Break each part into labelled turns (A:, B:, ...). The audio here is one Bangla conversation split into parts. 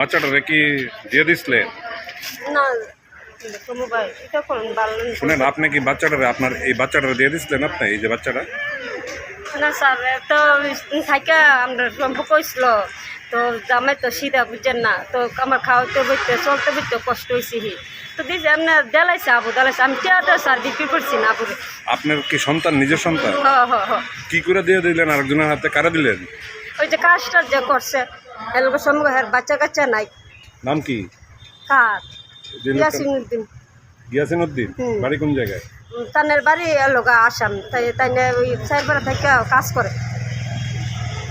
A: বাচ্চাটারে কি দিয়ে দিছিলে?
B: না কোনো ভাই এটা করুন ভালো না।
A: শুনেন, আপনি কি বাচ্চাটারে আপনার এই বাচ্চাটারে দিয়ে দিছিলেন? আপনি এই যে বাচ্চাটা
B: না স্যার তো থাকা আমরা সম্পর্ক হয়েছিল তো জামাই তো সিধা বুঝছেন না তো আমার খাওয়াতে বইতে চলতে বইতে কষ্ট হয়েছে তো দিয়েছে আপনার দেলাইছে আবু দেলাইছে আমি চেয়ারটা স্যার বিক্রি করছি না আবুরে।
A: আপনার কি সন্তান, নিজের সন্তান?
B: হ
A: কি করে দিয়ে দিলেন আরেকজনের হাতে? কারা দিলেন?
B: ওই যে কাজটা যে করছে এলাকা সম্পর্ক বাচ্চা কাচ্চা নাই।
A: নাম কি?
B: কার
A: যে লোকটা-
B: ইয়াসিনুদ্দিন।
A: গিয়াসিন উদ্দিন। বাড়ি কোন জায়গায়?
B: তানের বাড়ি এলাকা আসাম তাই ওই সাইডবেলা থেকে কাজ করে।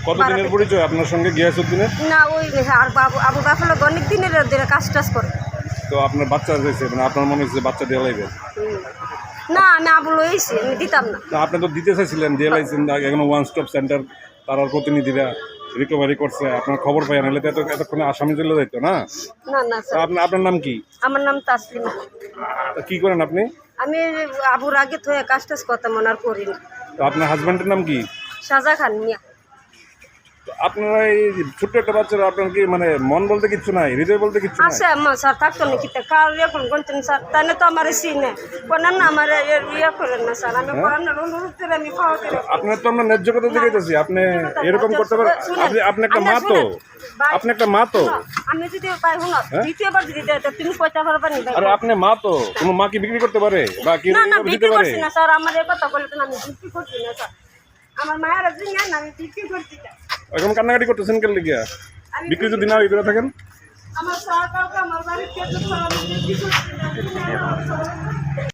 A: কতদিনের পরিচয় আপনার সঙ্গে গিয়াসউদ্দিনের?
B: না ওই আর আবু বাফের অনেক দিনের দিনে কাজ টাজ করে।
A: তো আপনার বাচ্চা হয়েছে, মানে আপনার মনে হচ্ছে বাচ্চা দিয়ে লাইবেন?
B: না আমি আবু লইছি আমি দিতাম না।
A: আপনি তো দিতে চাইছিলেন, দিয়ে লাইছেন। এখন ওয়ান স্টপ সেন্টার তার প্রতিনিধিরা রিকভারি করছে, আপনার খবর পাই না, তো এতক্ষণে আসামি চলে যাইতো না?
B: না না স্যার।
A: আপনার নাম কি?
B: আমার নাম তাসলিমা।
A: তা কি করেন আপনি?
B: আমি আবুর আগে থয়ে কাজ টাজ করতাম আর করি না।
A: তো আপনার হাজব্যান্ডের নাম কি?
B: সাজা খান মিয়া।
A: তো আপনারা এই ছোট্ট একটা বাচ্চারা, আপনার কি মানে মন বলতে কিচ্ছু নাই, হৃদয় বলতে কিচ্ছু নাই?
B: আছে আম্মা স্যার থাকতো না কিতা কার এখন কোনদিন স্যার তাহলে তো আমার সিনে কোনার না আমার ইয়ে করেন না স্যার আমি কোরআনের অনুরোধ করে আমি খাওয়াতে
A: আপনার তো আমরা ন্যায্য কথা দেখাইতেছি, আপনি এরকম করতে পারেন? আপনি একটা মা তো, আপনি একটা মা তো।
B: আমি যদি পাই হুন দ্বিতীয়বার যদি দেয় তো তুমি পয়সা পারবা নি ভাই?
A: আর আপনি মা তো, কোনো মা কি বিক্রি করতে পারে বা কি
B: না না
A: দিতে
B: বিক্রি
A: পারে?
B: করছি না স্যার আমার এই কথা বলে তো আমি বিক্রি করছি না স্যার আমার মায়ের একদিন না আমি বিক্রি করছি না।
A: এখন কান্নাকাটি করতেছেন কেন লিগিয়া? বিক্রি যদি না করে থাকেন?
B: আমার স্যার কাউকে আমার বাড়িতে তো আমি বিক্রি করছি না।